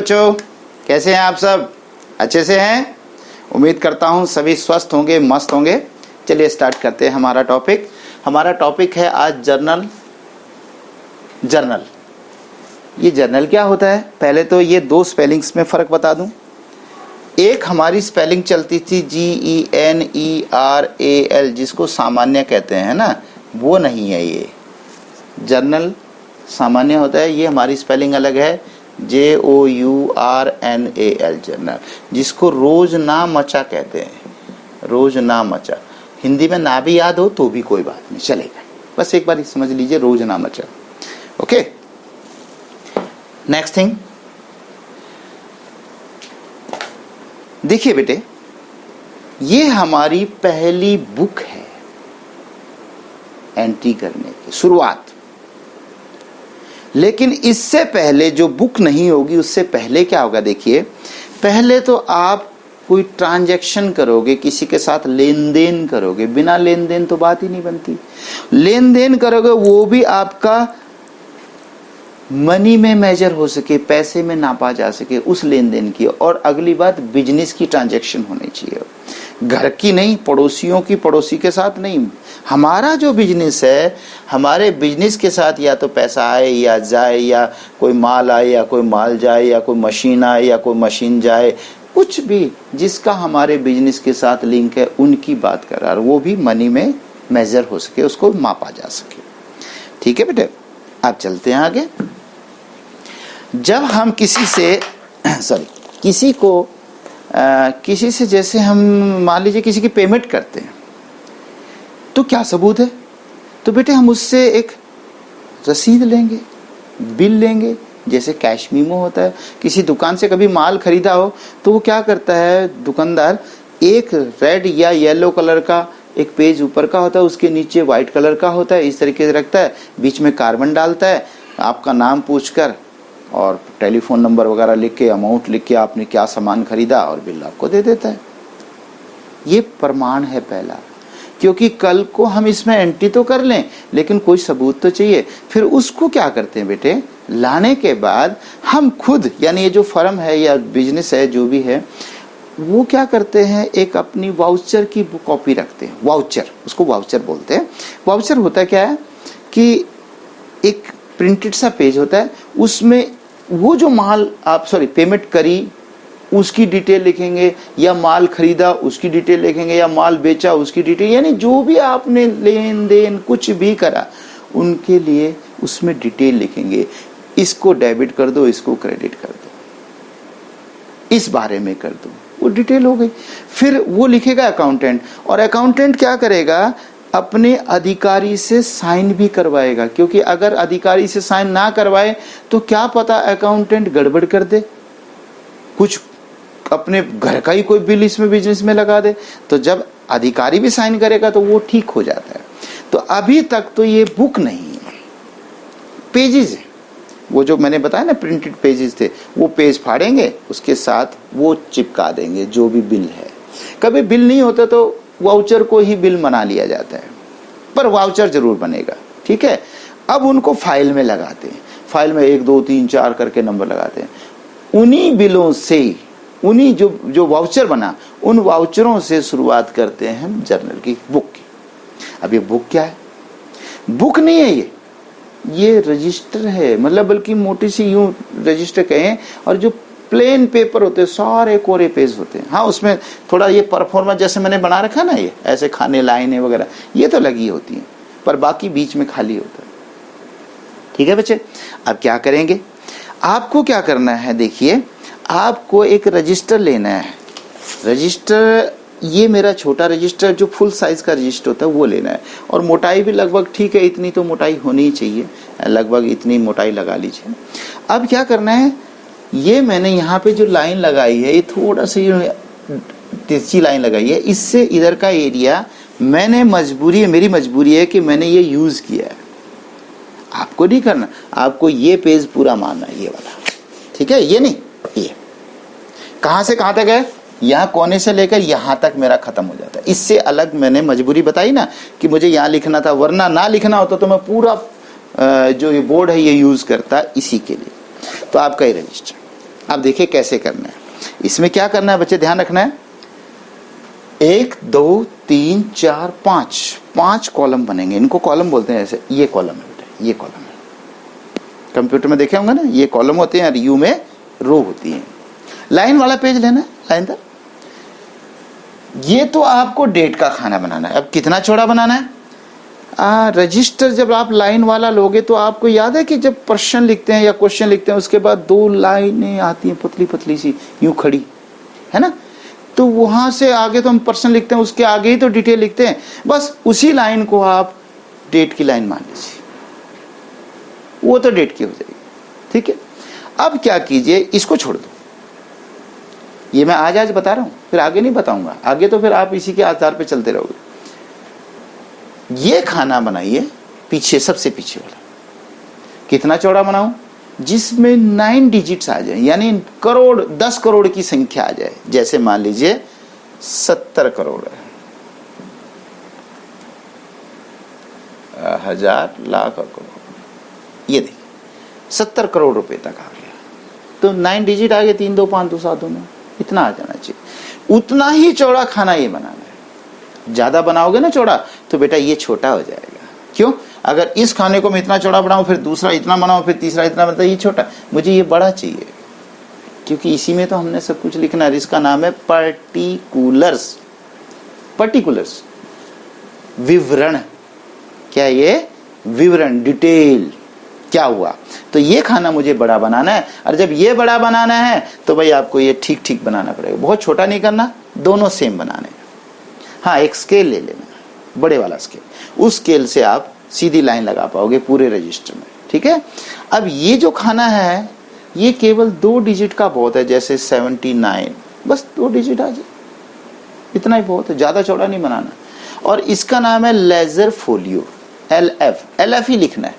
बच्चों, कैसे हैं आप सब? अच्छे से हैं? उम्मीद करता हूं सभी स्वस्थ होंगे, मस्त होंगे। चलिए स्टार्ट करते हैं हमारा टॉपिक है आज जर्नल। ये जर्नल क्या होता है? पहले तो ये दो स्पेलिंग्स में फ़र्क बता दूं। एक हमारी स्पेलिंग चलती थी GENERAL, जिसको सामान्य कहते हैं ना, वो नहीं है। ये जर्नल सामान्य होता है, ये हमारी स्पेलिंग अलग है, JOURNAL जर्नल, जिसको रोजनामचा कहते हैं। रोजनामचा, हिंदी में ना भी याद हो तो भी कोई बात नहीं, चलेगा, बस एक बार समझ लीजिए, रोजनामचा। ओके, नेक्स्ट थिंग, देखिए बेटे, ये हमारी पहली बुक है एंट्री करने की शुरुआत। लेकिन इससे पहले जो बुक नहीं होगी, उससे पहले क्या होगा? देखिए, पहले तो आप कोई ट्रांजैक्शन करोगे, किसी के साथ लेन देन करोगे। बिना लेन देन तो बात ही नहीं बनती। लेन देन करोगे, वो भी आपका मनी में मेजर हो सके, पैसे में नापा जा सके, उस लेन देन की। और अगली बात, बिजनेस की ट्रांजैक्शन होनी चाहिए, घर की नहीं, पड़ोसियों की, पड़ोसी के साथ नहीं। हमारा जो बिजनेस है, हमारे बिजनेस के साथ या तो पैसा आए या जाए, या कोई माल आए या कोई माल जाए, या कोई मशीन आए या कोई मशीन जाए, कुछ भी जिसका हमारे बिजनेस के साथ लिंक है, उनकी बात कर रहा है, वो भी मनी में मेजर हो सके, उसको मापा जा सके। ठीक है बेटे, आप चलते हैं आगे। जब हम किसी से किसी से जैसे हम मान लीजिए किसी की पेमेंट करते हैं, तो क्या सबूत है? तो बेटे हम उससे एक रसीद लेंगे, बिल लेंगे, जैसे कैश मीमो होता है। किसी दुकान से कभी माल खरीदा हो तो वो क्या करता है दुकानदार, एक रेड या येलो कलर का एक पेज ऊपर का होता है, उसके नीचे व्हाइट कलर का होता है, इस तरीके से रखता है, बीच में कार्बन डालता है, आपका नाम पूछकर और टेलीफोन नंबर वगैरह लिख के, अमाउंट लिख के, आपने क्या सामान खरीदा, और बिल आपको दे देता है। ये प्रमाण है पहला, क्योंकि कल को हम इसमें एंट्री तो कर लें, लेकिन कोई सबूत तो चाहिए। फिर उसको क्या करते हैं बेटे, लाने के बाद हम खुद, यानी ये जो फर्म है या बिजनेस है जो भी है, वो क्या करते हैं, एक अपनी वाउचर की कॉपी रखते हैं। वाउचर, उसको वाउचर बोलते हैं। वाउचर होता क्या है कि एक प्रिंटेड सा पेज होता है, उसमें वो जो माल आप पेमेंट करी उसकी डिटेल लिखेंगे, या माल खरीदा उसकी डिटेल लिखेंगे, या माल बेचा उसकी डिटेल, यानी जो भी आपने लेन देन कुछ भी करा उनके लिए उसमें डिटेल लिखेंगे। इसको डेबिट कर दो, इसको क्रेडिट कर दो, इस बारे में कर दो, वो डिटेल हो गई। फिर वो लिखेगा अकाउंटेंट, और अकाउंटेंट क्या करेगा, अपने अधिकारी से साइन भी करवाएगा, क्योंकि अगर अधिकारी से साइन ना करवाए तो क्या पता अकाउंटेंट गड़बड़ कर दे, कुछ अपने घर का ही कोई बिल इसमें बिजनेस में लगा दे। तो जब अधिकारी भी साइन करेगा तो वो ठीक हो जाता है। तो अभी तक तो ये बुक नहीं है, पेजेस है। वो जो मैंने बताया ना प्रिंटेड पेजेस थे, वो पेज फाड़ेंगे, उसके साथ वो चिपका देंगे जो भी बिल है। कभी बिल नहीं होता तो वाउचर को ही बिल बना लिया जाता है, पर वाउचर जरूर बनेगा। ठीक है, अब उनको फाइल में लगाते हैं, फाइल में 1 2 3 4 करके नंबर लगाते हैं। उन्हीं बिलों से, उन्हीं जो वाउचर बना, उन वाउचरों से शुरुआत करते हैं हम जर्नल की, बुक की। अब ये बुक क्या है? बुक नहीं है, ये रजिस्टर है, मतलब बल्कि मोटी सी यूं रजिस्टर कहें। और जो प्लेन पेपर होते हैं, सारे कोरे पेज होते हैं। हाँ, उसमें थोड़ा ये परफॉर्मेंस जैसे मैंने बना रखा ना, ये ऐसे खाने लाइनें वगैरह ये तो लगी होती हैं, पर बाकी बीच में खाली होता है। ठीक है बच्चे, अब क्या करेंगे, आपको क्या करना है, देखिए आपको एक रजिस्टर लेना है। रजिस्टर, ये मेरा छोटा रजिस्टर जो फुल साइज का रजिस्टर होता है वो लेना है, और मोटाई भी लगभग ठीक है, इतनी तो मोटाई होनी ही चाहिए, लगभग इतनी मोटाई लगा लीजिए। अब क्या करना है, ये मैंने यहाँ पे जो लाइन लगाई है, ये थोड़ा सा तिरछी लाइन लगाई है, इससे इधर का एरिया मैंने मेरी मजबूरी है कि मैंने ये यूज किया है। आपको नहीं करना, आपको ये पेज पूरा मानना है, ये वाला। ठीक है, ये नहीं, ये कहां से कहां तक है, यहाँ कोने से लेकर यहाँ तक मेरा खत्म हो जाता है। इससे अलग मैंने मजबूरी बताई ना कि मुझे यहाँ लिखना था, वरना ना लिखना होता तो मैं पूरा जो ये बोर्ड है ये यूज करता इसी के लिए। तो आपका ये रजिस्टर, अब देखिए कैसे करना है। इसमें क्या करना है बच्चे, ध्यान रखना है। 1 2 3 4 5 कॉलम बनेंगे। इनको कॉलम बोलते हैं। ऐसे ये कॉलम है बेटा, ये कॉलम है। कंप्यूटर में देखे होंगे ना, ये कॉलम होते हैं और यू में रो होती है। लाइन वाला पेज लेना है, लाइन तक। ये तो आपको डेट का खाना बनाना है। अब कितना चौड़ा बनाना है? रजिस्टर जब आप लाइन वाला लोगे तो आपको याद है कि जब प्रश्न लिखते हैं या क्वेश्चन लिखते हैं उसके बाद 2 लाइनें आती हैं पतली पतली सी यूं खड़ी, है ना। तो वहां से आगे तो हम प्रश्न लिखते हैं, उसके आगे ही तो डिटेल लिखते हैं। बस उसी लाइन को आप डेट की लाइन मान लीजिए, वो तो डेट की हो जाएगी। ठीक है, अब क्या कीजिए, इसको छोड़ दो। ये मैं आज बता रहा हूं, फिर आगे नहीं बताऊंगा। आगे तो फिर आप इसी के आधार पे चलते रहोगे। ये खाना बनाइए पीछे, सबसे पीछे वाला। कितना चौड़ा बनाऊं? जिसमें 9 डिजिट्स आ जाए, यानी करोड़, 10 करोड़ की संख्या आ जाए। जैसे मान लीजिए 70 करोड़ है, हजार, लाख और करोड़। ये देखिए 70 करोड़ रुपए तक आ गया। तो 9 डिजिट आ गए, 3 2 5 2 7 2 9, इतना आ जाना चाहिए। उतना ही चौड़ा खाना ये बनाना है। ज्यादा बनाओगे ना चौड़ा तो बेटा ये छोटा हो जाएगा। क्यों? अगर इस खाने को मैं इतना चौड़ा बनाऊं, फिर दूसरा इतना बनाऊं, फिर तीसरा इतना बनाऊं, ये छोटा, मुझे ये बड़ा चाहिए। क्योंकि इसी में तो हमने सब कुछ लिखना है। इसका नाम है पर्टिकुलर्स। पर्टिकुलर्स, विवरण। क्या ये? विवरण, डिटेल। क्या हुआ? तो ये खाना मुझे बड़ा बनाना है। और जब ये बड़ा बनाना है तो भाई आपको ये ठीक ठीक बनाना पड़ेगा। बहुत छोटा नहीं करना, दोनों सेम बनाने। हाँ, एक स्केल ले लेना, बड़े वाला स्केल। उस स्केल से आप सीधी लाइन लगा पाओगे पूरे रजिस्टर में। ठीक है। अब ये जो खाना है ये केवल 2 डिजिट का बहुत है। जैसे 79, बस 2 डिजिट आ जाए, इतना ही बहुत है, ज्यादा चौड़ा नहीं बनाना। और इसका नाम है लेजर फोलियो, LF। LF ही लिखना है,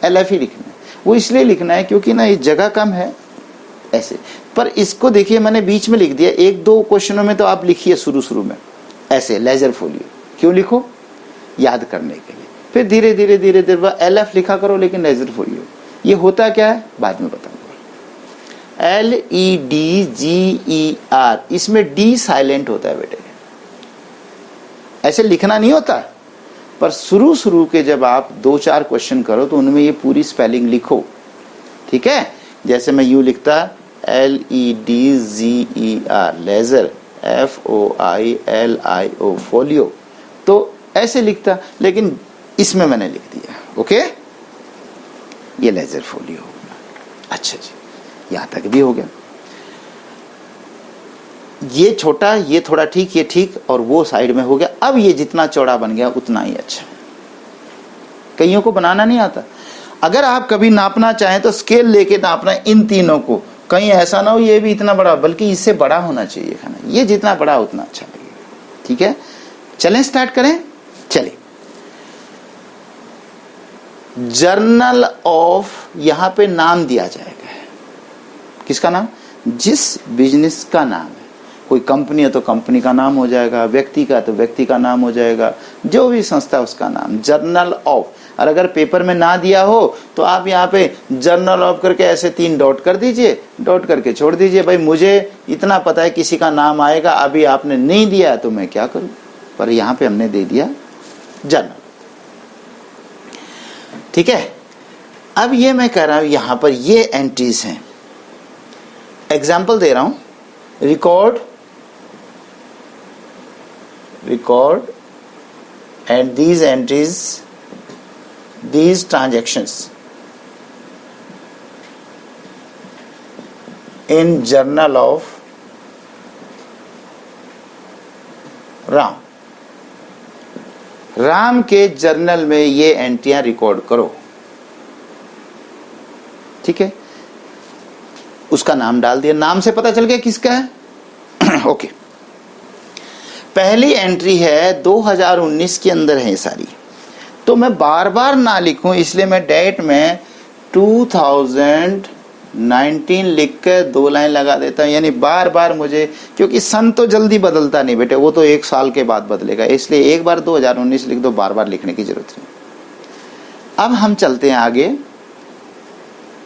LF ही लिखना है। वो इसलिए लिखना है क्योंकि ना ये जगह कम है ऐसे। पर इसको देखिए मैंने बीच में लिख दिया। 1-2 क्वेश्चनों में तो आप लिखिए शुरू में ऐसे लेजर फोलियो। क्यों लिखो? याद करने के लिए। फिर धीरे धीरे धीरे धीरे LF लिखा करो, लेकिन लेजर फोलियो ये होता क्या है बाद में बताऊंगा। LEDGER, इसमें D साइलेंट होता है बेटे, ऐसे लिखना नहीं होता। पर शुरू के जब आप 2-4 क्वेश्चन करो तो उनमें ये पूरी स्पेलिंग लिखो। ठीक है। जैसे मैं यूं लिखता LEDGER, लेजर, FOILIO, फोलियो, तो ऐसे लिखता, लेकिन इसमें मैंने लिख दिया। ओके, ये लेजर फोलियो हो गया। अच्छा जी, यहां तक भी हो गया। ये छोटा, ये थोड़ा ठीक, ये ठीक, और वो साइड में हो गया। अब ये जितना चौड़ा बन गया उतना ही अच्छा। कईयों को बनाना नहीं आता। अगर आप कभी नापना चाहें तो स्केल लेके नापना इन तीनों को। कहीं ऐसा ना हो ये भी इतना बड़ा, बल्कि इससे बड़ा होना चाहिए खाना। ये जितना बड़ा उतना अच्छा लगेगा। ठीक है, चलें स्टार्ट करें। चलिए, जर्नल ऑफ, यहां पे नाम दिया जाएगा। किसका नाम? जिस बिजनेस का नाम है। कोई कंपनी है तो कंपनी का नाम हो जाएगा, व्यक्ति का तो व्यक्ति का नाम हो जाएगा, जो भी संस्था उसका नाम, जर्नल ऑफ। और अगर पेपर में ना दिया हो तो आप यहाँ पे जर्नल ऑफ करके ऐसे 3 डॉट कर दीजिए, डॉट करके छोड़ दीजिए। भाई मुझे इतना पता है किसी का नाम आएगा, अभी आपने नहीं दिया तो मैं क्या करूं। पर यहाँ पे हमने दे दिया जर्नल। ठीक है। अब ये मैं कह रहा हूं यहां पर ये एंट्रीज हैं। एग्जाम्पल दे रहा हूं, record and these entries, these transactions in journal of Ram के जर्नल में ये एंट्रियां रिकॉर्ड करो। ठीक है, उसका नाम डाल दिया, नाम से पता चल गया किसका है। ओके, पहली एंट्री है 2019 के अंदर है सारी। तो मैं बार बार ना लिखूं इसलिए मैं डेट में 2019 लिख कर 2 लाइन लगा देता हूं। यानी बार बार मुझे, क्योंकि सन तो जल्दी बदलता नहीं बेटे, वो तो 1 साल के बाद बदलेगा, इसलिए एक बार 2019 लिख दो, बार बार लिखने की जरूरत नहीं। अब हम चलते हैं आगे।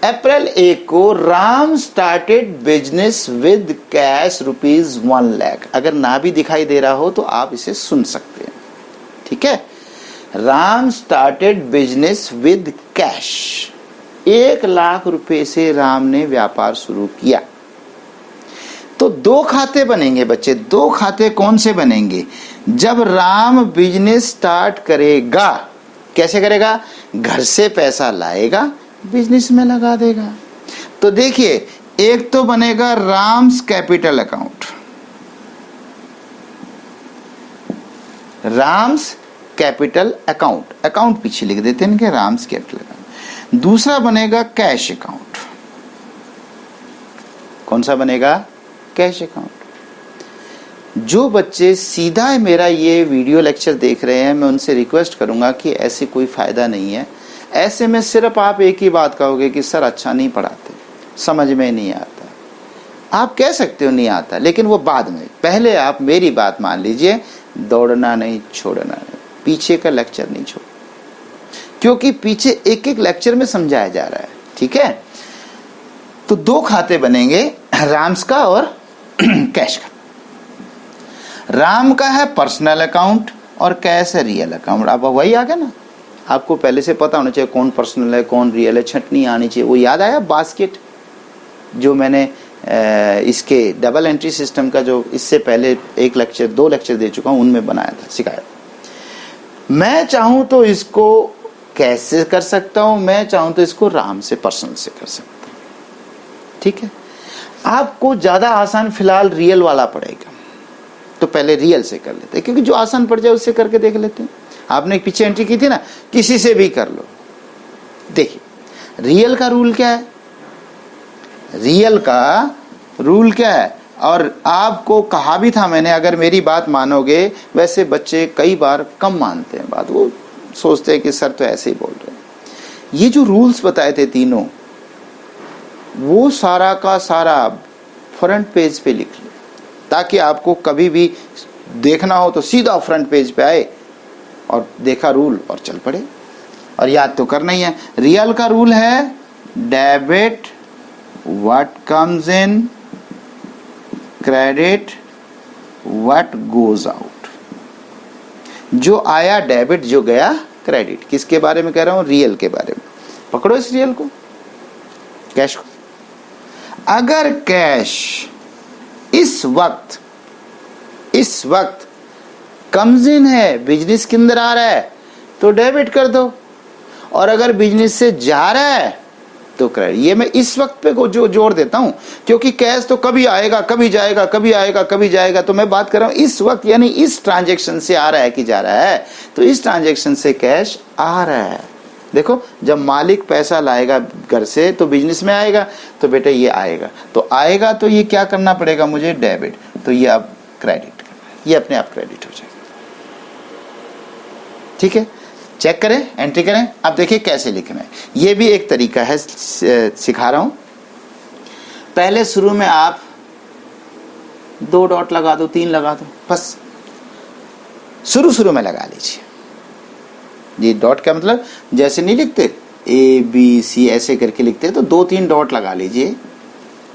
अप्रैल 1 को Ram started business with cash ₹1 lakh. अगर ना भी दिखाई दे रहा हो तो आप इसे सुन सकते हैं, ठीक है। Ram started business with cash, 1 lakh रुपए से राम ने व्यापार शुरू किया। तो 2 खाते बनेंगे बच्चे। 2 खाते कौन से बनेंगे? जब राम बिजनेस स्टार्ट करेगा, कैसे करेगा? घर से पैसा लाएगा, बिजनेस में लगा देगा। तो देखिए, एक तो बनेगा Ram's capital account, Ram's capital account, account पीछे लिख देते हैं इनके, राम्स कैपिटल अकाउंट। दूसरा बनेगा कैश अकाउंट। कौन सा बनेगा? Cash account. जो बच्चे सीधा मेरा ये वीडियो लेक्चर देख रहे हैं, मैं उनसे रिक्वेस्ट करूंगा कि ऐसे कोई फायदा नहीं है। ऐसे में सिर्फ आप एक ही बात कहोगे कि सर अच्छा नहीं पढ़ाते, समझ में नहीं आता। आप कह सकते हो नहीं आता, लेकिन वो बाद में। पहले आप मेरी बात मान लीजिए, दौड़ना नहीं, छोड़ना नहीं, पीछे का लेक्चर नहीं छोड़, क्योंकि पीछे एक एक लेक्चर में समझाया जा रहा है, ठीक है। तो 2 खाते बनेंगे, राम्स का और कैश का। राम का है पर्सनल अकाउंट और कैश है रियल अकाउंट। अब वही आ गया ना, आपको पहले से पता होना चाहिए कौन पर्सनल है कौन रियल है, छटनी आनी चाहिए। वो याद आया बास्केट, जो मैंने इसके डबल एंट्री सिस्टम का जो इससे पहले 1 लेक्चर 2 लेक्चर दे चुका हूं, उनमें बनाया था, सिखाया। मैं चाहूं तो इसको कैसे कर सकता हूं, मैं चाहूं तो इसको राम से पर्सनल से कर सकता हूं, ठीक है। आपको ज्यादा आसान फिलहाल रियल वाला पड़ेगा, तो पहले रियल से कर लेते हैं, क्योंकि जो आसान पड़ जाए उससे करके देख लेते हैं। आपने एक पीछे एंट्री की थी ना, किसी से भी कर लो। देखिए रियल का रूल क्या है, रियल का रूल क्या है, और आपको कहा भी था मैंने, अगर मेरी बात मानोगे। वैसे बच्चे कई बार कम मानते हैं बात, वो सोचते हैं कि सर तो ऐसे ही बोल रहे हैं। ये जो रूल्स बताए थे तीनों, वो सारा का सारा फ्रंट पेज पे लिख लो, ताकि आपको कभी भी देखना हो तो सीधा फ्रंट पेज पे आए और देखा रूल और चल पड़े। और याद तो करना ही है। रियल का रूल है debit what comes in, credit what goes out. जो आया डेबिट, जो गया क्रेडिट। किसके बारे में कह रहा हूं? रियल के बारे में। पकड़ो इस रियल को, कैश को। अगर कैश इस वक्त कम्स इन है, बिजनेस के अंदर आ रहा है, तो डेबिट कर दो। और अगर बिजनेस से जा रहा है तो क्रेडिट। ये मैं इस वक्त पे को जो जोड़ देता हूं, क्योंकि कैश तो कभी आएगा कभी जाएगा, कभी आएगा कभी जाएगा। तो मैं बात कर रहा हूं इस वक्त, यानी इस ट्रांजेक्शन से आ रहा है कि जा रहा है। तो इस ट्रांजेक्शन से कैश आ रहा है। देखो, जब मालिक पैसा लाएगा घर से तो बिजनेस में आएगा, तो बेटा ये आएगा, तो आएगा तो ये क्या करना पड़ेगा मुझे? डेबिट। तो ये अब क्रेडिट करना है, ये अपने आप क्रेडिट हो जाएगा, ठीक है। चेक करें, एंट्री करें। अब देखिए कैसे लिखना है, ये भी एक तरीका है, सिखा रहा हूं। पहले शुरू में आप 2 डॉट लगा दो, 3 लगा दो, बस शुरू में लगा लीजिए। ये डॉट का मतलब जैसे नहीं लिखते ABC ऐसे करके लिखते, तो 2-3 डॉट लगा लीजिए,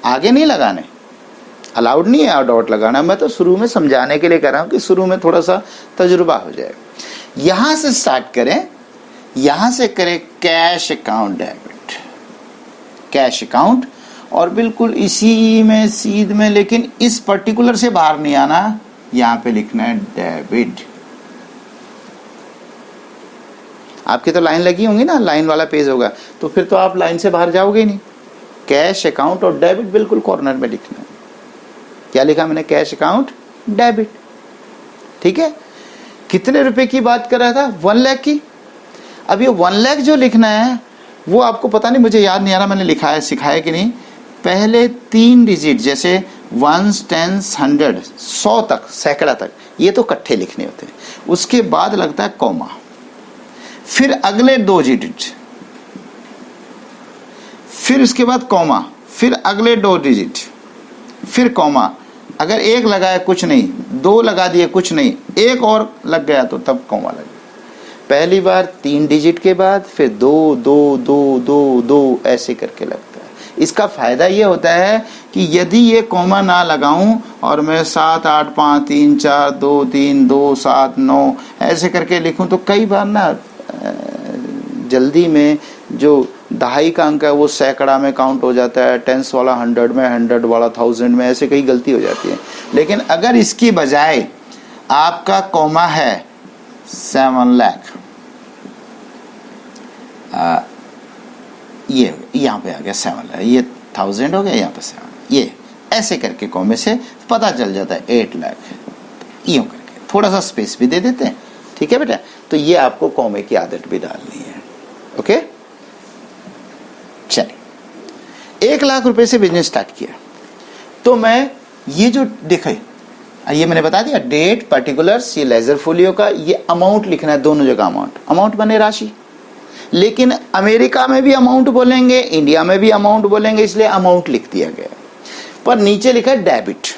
आगे नहीं लगाने, अलाउड नहीं है डॉट लगाना। मैं तो शुरू में समझाने के लिए कह रहा हूं कि शुरू में थोड़ा सा तजुर्बा हो जाए। यहां से स्टार्ट करें, यहां से करें cash account debit, cash account, और बिल्कुल इसी में सीध में, लेकिन इस पर्टिकुलर से बाहर नहीं आना, यहां पे लिखना है डेबिट। आपकी तो लाइन लगी होंगी ना, लाइन वाला पेज होगा, तो फिर तो आप लाइन से बाहर जाओगे नहीं। कैश अकाउंट और डेबिट बिल्कुल कॉर्नर में लिखना है। क्या लिखा मैंने? कैश अकाउंट डेबिट, ठीक है। कितने रुपए की बात कर रहा था? 1 लाख की। अब ये 1 लाख जो लिखना है वो आपको पता नहीं, मुझे याद नहीं आ रहा मैंने लिखा है, सिखाया कि नहीं। पहले 3 डिजिट, जैसे 1, 10, 100, 100 तक, सैकड़ा तक, ये तो इकट्ठे लिखने होते हैं। उसके बाद लगता है कॉमा, फिर अगले 2 डिजिट, फिर उसके बाद कॉमा, फिर अगले 2 डिजिट, फिर कॉमा। अगर 1 लगाया कुछ नहीं, 2 लगा दिए कुछ नहीं, 1 और लग गया तो तब कॉमा लग गया। पहली बार 3 डिजिट के बाद फिर 2 2 2 2 2 ऐसे करके लगता है। इसका फायदा ये होता है कि यदि ये कॉमा ना लगाऊं और मैं 7 8 5 3 4 2 3 2 7 9 ऐसे करके लिखूं तो कई बार ना जल्दी में जो दहाई का अंक है वो सैकड़ा में काउंट हो जाता है, टेंस वाला 100 में, 100 वाला 1000 में, ऐसे कई गलती हो जाती है। लेकिन अगर इसकी बजाय आपका कॉमा है 7 लाख, ये यहाँ पे आ गया 7 लाख, ये 1000 हो गया, यहाँ पे 7, ये ऐसे करके कॉमे से पता चल जाता है 8 लाख, यूं करके थोड़ा सा स्पेस भी दे देते हैं। ठीक है बेटा, तो ये आपको कॉमे की आदत भी डालनी है। ओके, चलिए 1 लाख रुपए से बिजनेस स्टार्ट किया तो मैं ये जो देखे, ये मैंने बता दिया डेट, पर्टिकुलर्स, ये लेजर फोलियो का ये अमाउंट लिखना है, दोनों जगह अमाउंट बने राशि। लेकिन अमेरिका में भी अमाउंट बोलेंगे, इंडिया में भी अमाउंट बोलेंगे, इसलिए अमाउंट लिख दिया गया। पर नीचे लिखा है डेबिट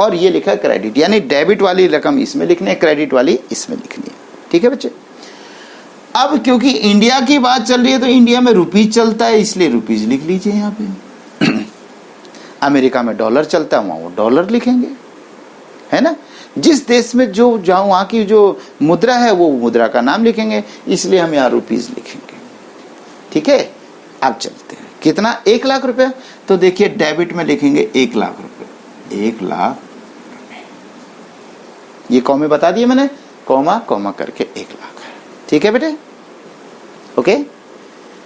और ये लिखा है क्रेडिट, यानी डेबिट वाली रकम इसमें लिखनी है, क्रेडिट वाली इसमें लिखनी है। ठीक है बच्चे, अब क्योंकि इंडिया की बात चल रही है तो इंडिया में रुपीज चलता है, इसलिए रुपीज लिख लीजिए यहाँ पे। अमेरिका में डॉलर चलता है, वहां वो डॉलर लिखेंगे, है ना। जिस देश में जो जहां वहां की जो मुद्रा है वो मुद्रा का नाम लिखेंगे, इसलिए हम यहाँ रुपीज लिखेंगे। ठीक है, अब चलते हैं। कितना? 1 लाख रुपया। तो देखिए डेबिट में लिखेंगे 1 लाख रुपए, 1 लाख रुपए, ये कॉमे बता दिए मैंने, कॉमा कॉमा करके 1 लाख। ठीक है बेटे, ओके।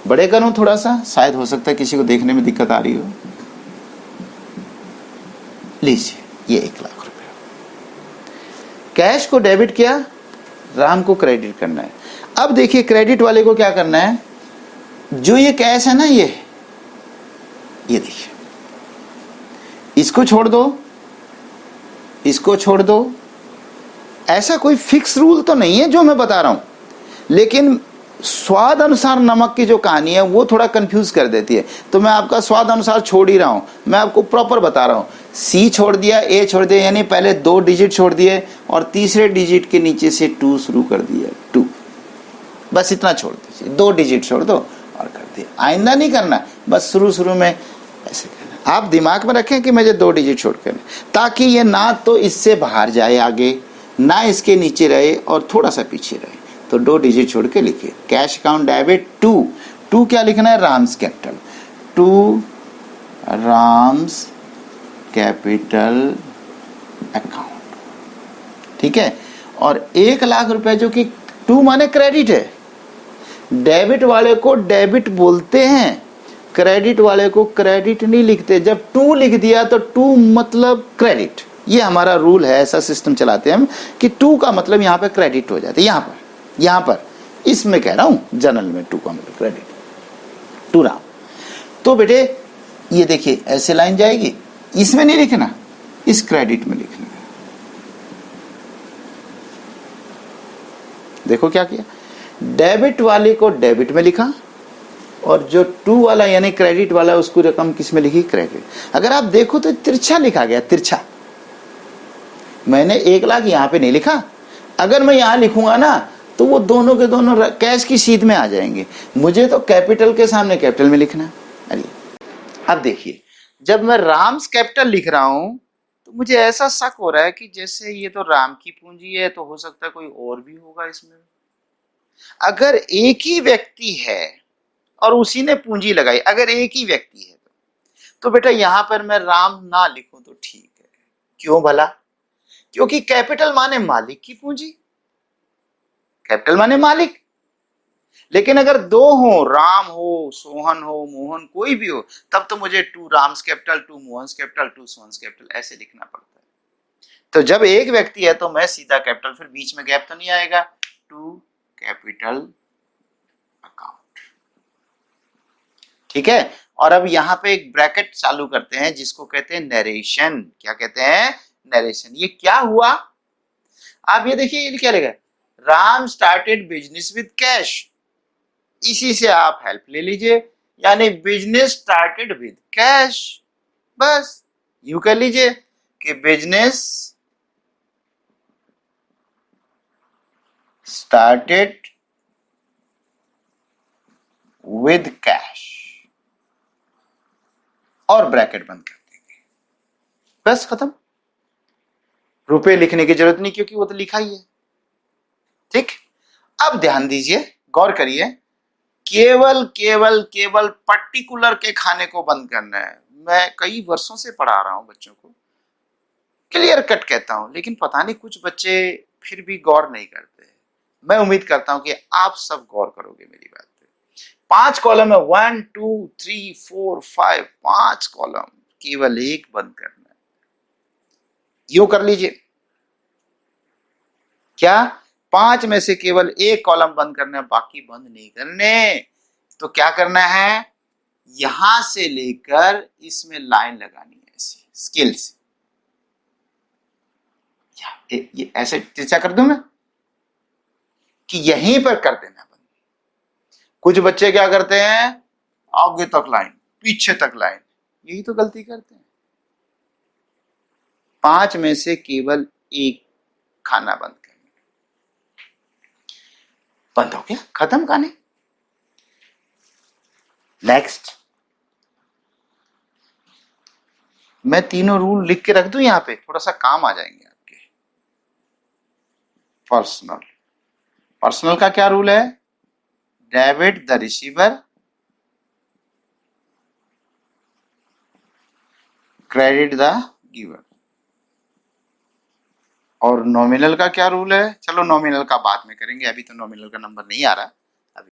बड़े करूं थोड़ा सा, शायद हो सकता है किसी को देखने में दिक्कत आ रही हो। लीजिए ये 1 लाख रुपए, कैश को डेबिट किया, राम को क्रेडिट करना है। अब देखिए क्रेडिट वाले को क्या करना है, जो ये कैश है ना, ये देखिए, इसको छोड़ दो, इसको छोड़ दो। ऐसा कोई फिक्स रूल तो नहीं है जो मैं बता रहा हूं, लेकिन स्वाद अनुसार नमक की जो कहानी है वो थोड़ा कंफ्यूज कर देती है, तो मैं आपका स्वाद अनुसार छोड़ ही रहा हूं। मैं आपको प्रॉपर बता रहा हूं, सी छोड़ दिया, ए छोड़ दिया, यानी पहले 2 डिजिट छोड़ दिए और तीसरे डिजिट के नीचे से 2 शुरू कर दिया, 2, बस इतना छोड़ दीजिए, 2 डिजिट छोड़ दो और कर दिया। आइंदा नहीं करना, बस शुरू में ऐसे करना। आप दिमाग में रखें कि मुझे 2 डिजिट छोड़ कर, ताकि ये ना तो इससे बाहर जाए आगे, ना इसके नीचे रहे और थोड़ा सा पीछे रहे। तो 2 डिजिट छोड़ के लिखिए, कैश अकाउंट डेबिट 2 क्या लिखना है, Ram's capital, 2 Ram's capital account. ठीक है, और 1 लाख रुपए जो कि 2 माने क्रेडिट है, डेबिट वाले को डेबिट बोलते हैं, क्रेडिट वाले को क्रेडिट नहीं लिखते। जब 2 लिख दिया तो 2 मतलब क्रेडिट, ये हमारा रूल है, ऐसा सिस्टम चलाते हैं हम कि 2 का मतलब यहाँ पे क्रेडिट हो जाता है। यहाँ पर इसमें कह रहा हूं, जनरल में 2 का मतलब क्रेडिट, 2 राम। तो बेटे ये देखिए ऐसे लाइन जाएगी, इसमें नहीं लिखना, इस क्रेडिट में लिखना है। देखो क्या किया, डेबिट वाले को डेबिट में लिखा और जो 2 वाला यानी क्रेडिट वाला उसको रकम किस में लिखी, क्रेडिट। अगर आप देखो तो तिरछा लिखा गया, तिरछा। मैंने 1 लाख यहां पे नहीं लिखा, अगर मैं यहां लिखूंगा ना तो वो दोनों के दोनों कैश की सीध में आ जाएंगे। मुझे तो कैपिटल के सामने कैपिटल में लिखना है। अरे अब देखिए, जब मैं राम्स कैपिटल लिख रहा हूं तो मुझे ऐसा शक हो रहा है कि जैसे ये तो राम की पूंजी है, तो हो सकता है कोई और भी होगा इसमें। अगर एक ही व्यक्ति है और उसी ने पूंजी लगाई, अगर एक ही व्यक्ति है तो बेटा यहां पर मैं राम ना लिखूं तो ठीक है। क्यों भला? क्योंकि कैपिटल माने मालिक की पूंजी, कैपिटल माने मालिक। लेकिन अगर 2 हो, राम हो, सोहन हो, मोहन, कोई भी हो, तब तो मुझे 2 Ram's capital, 2 Mohan's capital, 2 Sohan's capital ऐसे लिखना पड़ता है। तो जब एक व्यक्ति है तो मैं सीधा कैपिटल, फिर बीच में गैप तो नहीं आएगा, 2 कैपिटल अकाउंट। ठीक है, और अब यहां पे एक ब्रैकेट चालू करते हैं जिसको कहते हैं नरेशन। क्या कहते हैं? नरेशन। ये क्या हुआ? आप ये देखिए, ये क्या लिखा है, Ram started business with cash. इसी से आप हेल्प ले लीजिए, यानी बिजनेस स्टार्टेड विद कैश। बस यूं कर लीजिए कि बिजनेस started with cash, और ब्रैकेट बंद कर देंगे, बस खत्म। रुपए लिखने की जरूरत नहीं, क्योंकि वो तो लिखा ही है। ठीक, अब ध्यान दीजिए, गौर करिए, केवल केवल केवल पर्टिकुलर के खाने को बंद करना है। मैं कई वर्षों से पढ़ा रहा हूं बच्चों को, क्लियर कट कहता हूं, लेकिन पता नहीं कुछ बच्चे फिर भी गौर नहीं करते। मैं उम्मीद करता हूं कि आप सब गौर करोगे मेरी बात पे। 5 कॉलम है, 1 2 3 4 5, 5 कॉलम, केवल एक बंद करना है। यूं कर लीजिए, क्या 5 में से केवल एक कॉलम बंद करना है, बाकी बंद नहीं करने। तो क्या करना है, यहां से लेकर इसमें लाइन लगानी है, ऐसी स्केल से। ये ऐसे तिरछा कर दूं मैं कि यहीं पर कर देना बंद। कुछ बच्चे क्या करते हैं, आगे तक लाइन, पीछे तक लाइन, यही तो गलती करते हैं। 5 में से केवल एक खाना बंद करना, बंद हो गया, खत्म कहानी। नेक्स्ट, मैं तीनों रूल लिख के रख दूं यहां पे, थोड़ा सा काम आ जाएंगे आपके। पर्सनल, पर्सनल का क्या रूल है, debit the receiver, credit the giver. और नॉमिनल का क्या रूल है, चलो नॉमिनल का बाद में करेंगे, अभी तो नॉमिनल का नंबर नहीं आ रहा।